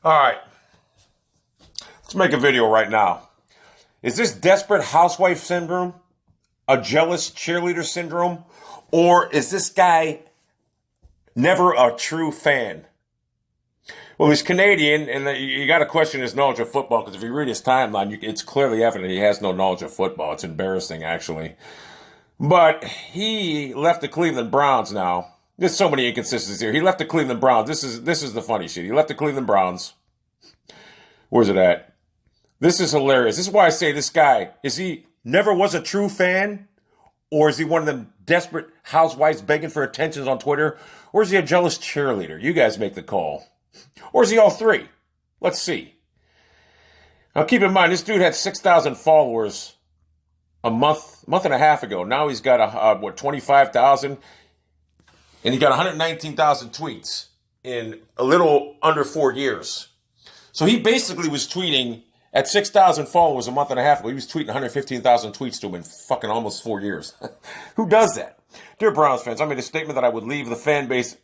All right, let's make a video right now. Is this desperate housewife syndrome, a jealous cheerleader syndrome, or is this guy never a true fan? Well, he's Canadian, and you got to question his knowledge of football, because if you read his timeline, it's clearly evident he has no knowledge of football. It's embarrassing, actually. But he left the Cleveland Browns now. There's so many inconsistencies here. He left the Cleveland Browns. This is the funny shit. He left the Cleveland Browns. Where's it at? This is hilarious. This is why I say this guy, is he never was a true fan? Or is he one of them desperate housewives begging for attentions on Twitter? Or is he a jealous cheerleader? You guys make the call. Or is he all three? Let's see. Now keep in mind, this dude had 6,000 followers a month and a half ago. Now he's got 25,000, and he got 119,000 tweets in a little under 4 years. So he basically was tweeting at 6,000 followers a month and a half ago. He was tweeting 115,000 tweets to him in fucking almost 4 years. Who does that? Dear Browns fans, I made a statement that I would leave the fan base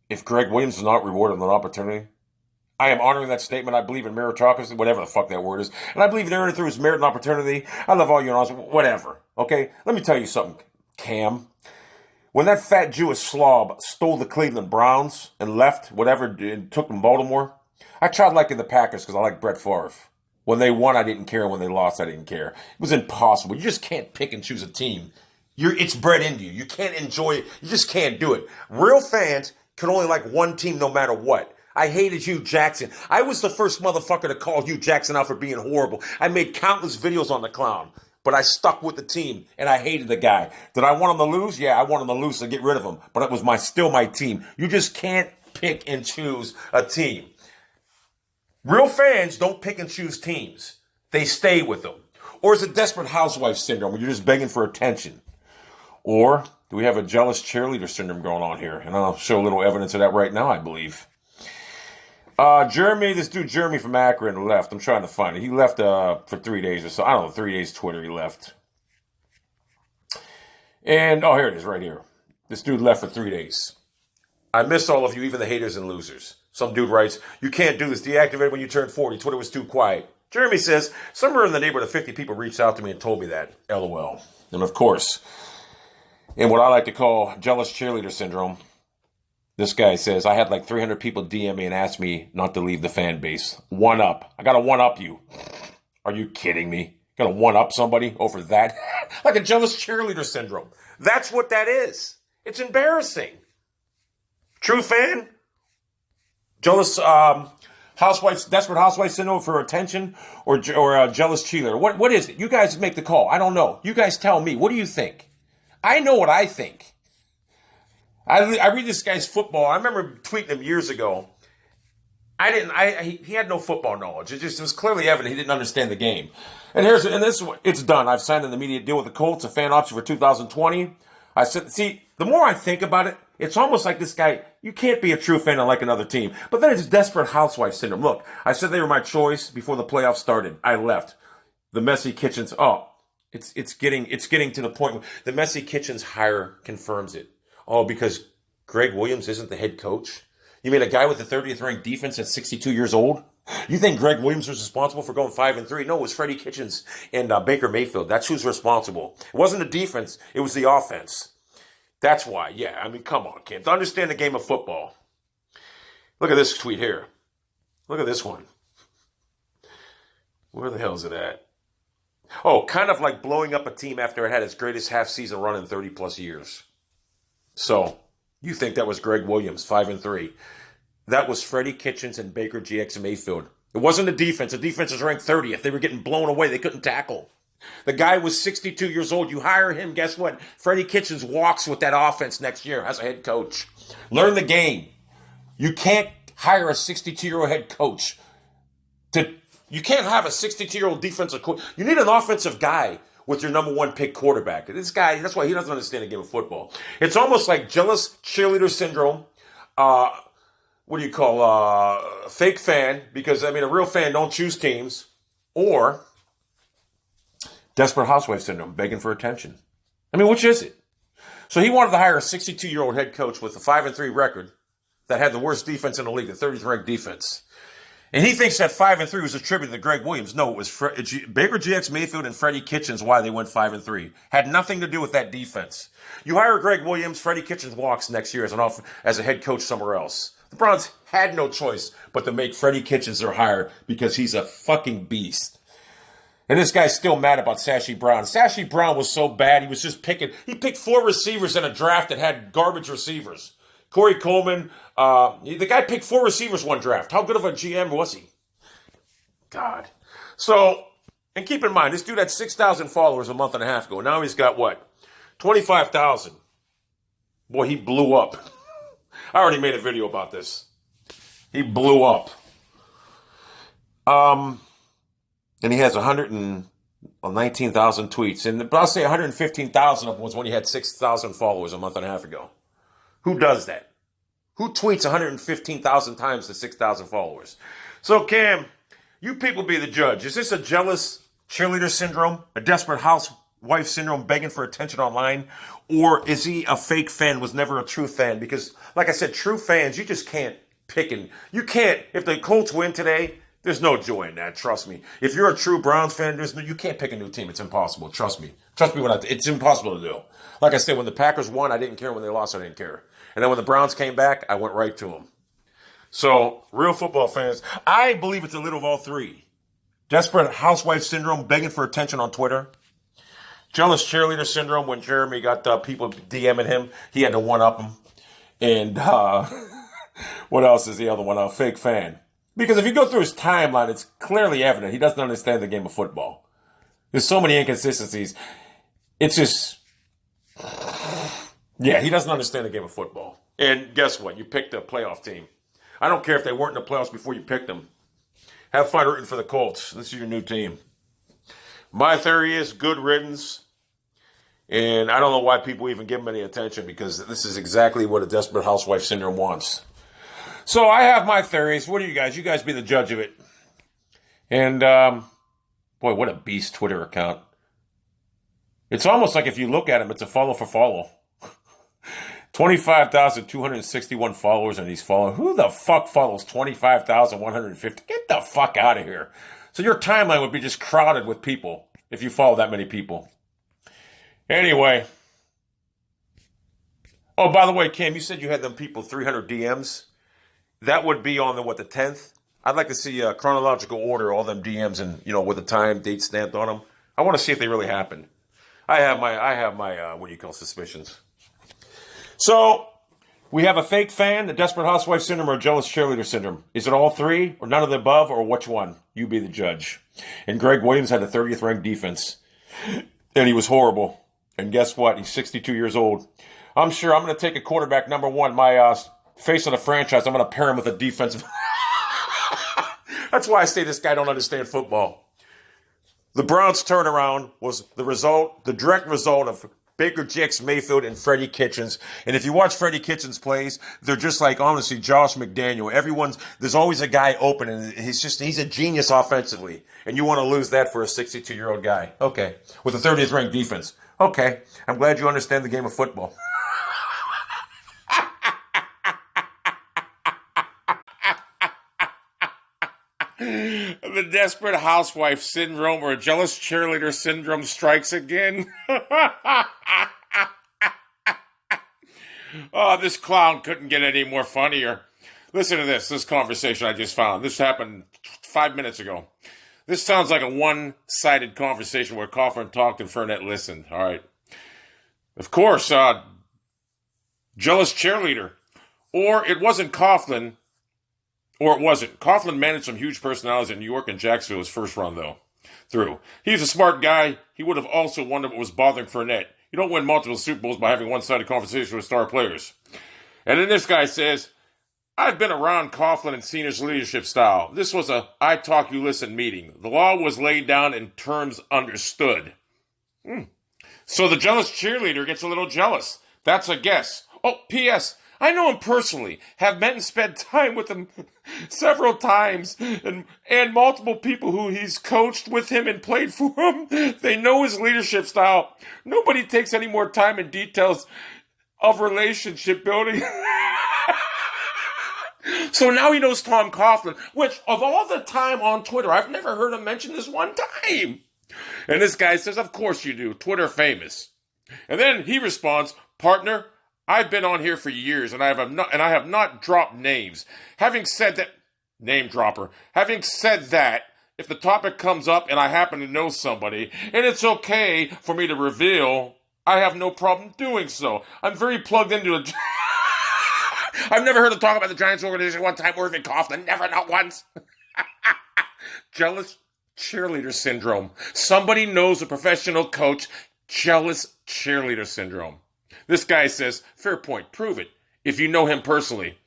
if Greg Williams is not rewarded with an opportunity. I am honoring that statement. I believe in meritocracy, whatever the fuck that word is. And I believe in earning through his merit and opportunity. I love all you and whatever. Okay? Let me tell you something, Cam. When that fat Jewish slob stole the Cleveland Browns and left, whatever, and took them Baltimore, I tried liking the Packers because I like Brett Favre. When they won, I didn't care. When they lost, I didn't care. It was impossible. You just can't pick and choose a team. It's bred into you. You can't enjoy it. You just can't do it. Real fans can only like one team no matter what. I hated Hugh Jackson. I was the first motherfucker to call Hugh Jackson out for being horrible. I made countless videos on the clown, but I stuck with the team, and I hated the guy. Did I want him to lose? Yeah, I wanted him to lose to get rid of him, but it was still my team. You just can't pick and choose a team. Real fans don't pick and choose teams. They stay with them. Or is it desperate housewife syndrome where you're just begging for attention? Or do we have a jealous cheerleader syndrome going on here? And I'll show a little evidence of that right now, I believe. This dude Jeremy from Akron left. I'm trying to find it. He left for 3 days or so. I don't know, 3 days Twitter he left. And, here it is right here. This dude left for 3 days. I miss all of you, even the haters and losers. Some dude writes, you can't do this. Deactivate when you turn 40. Twitter was too quiet. Jeremy says, somewhere in the neighborhood of 50 people reached out to me and told me that. LOL. And of course, in what I like to call jealous cheerleader syndrome, this guy says, I had like 300 people DM me and ask me not to leave the fan base. One up. I got to one up you. Are you kidding me? Got to one up somebody over that? Like a jealous cheerleader syndrome. That's what that is. It's embarrassing. True fan? Jealous desperate housewife syndrome for attention, or a jealous cheerleader? What is it? You guys make the call. I don't know. You guys tell me. What do you think? I know what I think. I read this guy's football. I remember tweeting him years ago. He had no football knowledge. It was clearly evident he didn't understand the game. And it's done. I've signed an immediate deal with the Colts, a fan option for 2020. I said, see, the more I think about it, it's almost like this guy, you can't be a true fan and like another team. But then it's desperate housewife syndrome. Look, I said they were my choice before the playoffs started. I left. The messy kitchens, it's getting to the point where the messy kitchens hire confirms it. Oh, because Greg Williams isn't the head coach? You mean a guy with the 30th ranked defense at 62 years old? You think Greg Williams was responsible for going 5-3? No, it was Freddie Kitchens and Baker Mayfield. That's who's responsible. It wasn't the defense. It was the offense. That's why, yeah. I mean, come on, Kim. To understand the game of football. Look at this tweet here. Look at this one. Where the hell is it at? Oh, kind of like blowing up a team after it had its greatest half-season run in 30-plus years. So, you think that was Greg Williams, 5-3. That was Freddie Kitchens and Baker GX Mayfield. It wasn't the defense. The defense was ranked 30th. They were getting blown away. They couldn't tackle. The guy was 62 years old. You hire him, guess what? Freddie Kitchens walks with that offense next year as a head coach. Learn the game. You can't hire a 62-year-old head coach. You can't have a 62-year-old defensive coach. You need an offensive guy with your number one pick quarterback. This guy, that's why he doesn't understand the game of football. It's almost like jealous cheerleader syndrome. Fake fan, because, a real fan don't choose teams. Or desperate housewife syndrome, begging for attention. Which is it? So he wanted to hire a 62-year-old head coach with a 5-3 record that had the worst defense in the league, the 30th ranked defense. And he thinks that 5-3 was attributed to Greg Williams. No, it was Baker GX Mayfield and Freddie Kitchens why they went 5-3. Had nothing to do with that defense. You hire Greg Williams, Freddie Kitchens walks next year as a head coach somewhere else. The Browns had no choice but to make Freddie Kitchens their hire because he's a fucking beast. And this guy's still mad about Sashi Brown. Sashi Brown was so bad, he was just he picked 4 receivers in a draft that had garbage receivers. Corey Coleman, the guy picked 4 receivers one draft. How good of a GM was he? God. So, and keep in mind, this dude had 6,000 followers a month and a half ago. Now he's got what? 25,000. Boy, he blew up. I already made a video about this. He blew up. And he has 119,000 tweets. And I'll say 115,000 of them was when he had 6,000 followers a month and a half ago. Who does that? Who tweets 115,000 times to 6,000 followers? So, Cam, you people be the judge. Is this a jealous cheerleader syndrome? A desperate housewife syndrome begging for attention online? Or is he a fake fan, was never a true fan? Because, like I said, true fans, you just can't pick and... You can't... If the Colts win today, there's no joy in that, trust me. If you're a true Browns fan, you can't pick a new team. It's impossible, trust me. Trust me it's impossible to do. Like I said, when the Packers won, I didn't care. When they lost, I didn't care. And then when the Browns came back, I went right to them. So, real football fans, I believe it's a little of all three. Desperate housewife syndrome, begging for attention on Twitter. Jealous cheerleader syndrome, when Jeremy got people DMing him, he had to one-up him. And what else is the other one? A fake fan. Because if you go through his timeline, it's clearly evident he doesn't understand the game of football. There's so many inconsistencies. It's just... Yeah, he doesn't understand the game of football. And guess what? You picked a playoff team. I don't care if they weren't in the playoffs before you picked them. Have fun rooting for the Colts. This is your new team. My theory is good riddance. And I don't know why people even give him any attention, because this is exactly what a desperate housewife syndrome wants. So I have my theories. What do you guys? You guys be the judge of it. And, boy, what a beast Twitter account. It's almost like if you look at him, it's a follow for follow. 25,261 followers, and he's following. Who the fuck follows 25,150? Get the fuck out of here. So your timeline would be just crowded with people if you follow that many people. Anyway. Oh, by the way, Cam, you said you had them people 300 DMs. That would be on the 10th. I'd like to see a chronological order, all them DMs, and with the time, date stamped on them. I want to see if they really happened. I have my suspicions. So, we have a fake fan, the desperate housewife syndrome, or jealous cheerleader syndrome. Is it all three, or none of the above, or which one? You be the judge. And Greg Williams had the 30th ranked defense. And he was horrible. And guess what? He's 62 years old. I'm sure I'm going to take a quarterback, number one, my face of the franchise. I'm going to pair him with a defensive... That's why I say this guy don't understand football. The Browns' turnaround was the direct result of Baker GX Mayfield and Freddie Kitchens. And if you watch Freddie Kitchens plays, they're just like, honestly, Josh McDaniel. There's always a guy open, and he's a genius offensively. And you want to lose that for a 62-year-old guy. Okay. With a 30th ranked defense. Okay. I'm glad you understand the game of football. The desperate housewife syndrome, or jealous cheerleader syndrome, strikes again. Oh, this clown couldn't get any more funnier. Listen to this conversation I just found. This happened 5 minutes ago. This sounds like a one-sided conversation where Coughlin talked and Fournette listened. All right. Of course, jealous cheerleader. Or it wasn't Coughlin. Or it wasn't. Coughlin managed some huge personalities in New York and Jacksonville his first run, though. He's a smart guy. He would have also wondered what was bothering Fournette. You don't win multiple Super Bowls by having one-sided conversation with star players. And then this guy says, I've been around Coughlin and seen his leadership style. This was a I talk, you listen meeting. The law was laid down in terms understood. So the jealous cheerleader gets a little jealous. That's a guess. Oh, P.S., I know him personally, have met and spent time with him several times, and multiple people who he's coached with him and played for him. They know his leadership style. Nobody takes any more time and details of relationship building So now he knows Tom Coughlin, which of all the time on Twitter, I've never heard him mention this one time. And this guy says, of course you do. Twitter famous. And then he responds, partner, I've been on here for years and I have not dropped names. Having said that, name dropper. Having said that, if the topic comes up and I happen to know somebody, and it's okay for me to reveal, I have no problem doing so. I'm very plugged into it. I've never heard him talk about the Giants organization one time or even Coughlin. Never, not once. Jealous cheerleader syndrome. Somebody knows a professional coach. Jealous cheerleader syndrome. This guy says, fair point, prove it. If you know him personally.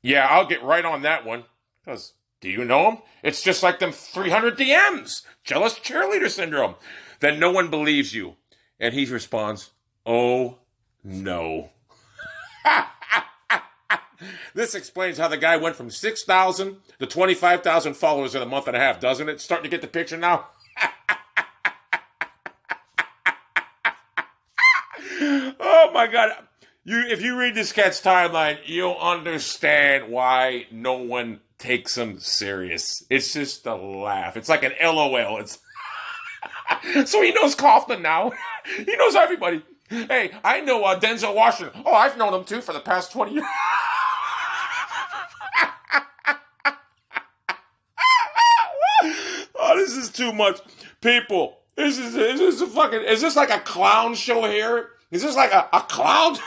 Yeah, I'll get right on that one. Because, do you know him? It's just like them 300 DMs. Jealous cheerleader syndrome. Then no one believes you. And he responds, oh, no. This explains how the guy went from 6,000 to 25,000 followers in a month and a half, doesn't it? Starting to get the picture now? Oh, my God. If you read this cat's timeline, you'll understand why no one takes him serious. It's just a laugh. It's like an LOL. So he knows Coughlin now. He knows everybody. Hey, I know Denzel Washington. Oh, I've known him too for the past 20 years. Oh, this is too much. People, is this like a clown show here? Is this like a clown?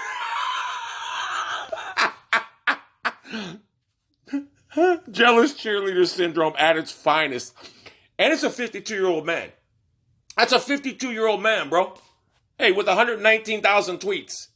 Jealous cheerleader syndrome at its finest. And it's a 52-year-old man. That's a 52-year-old man, bro. Hey, with 119,000 tweets.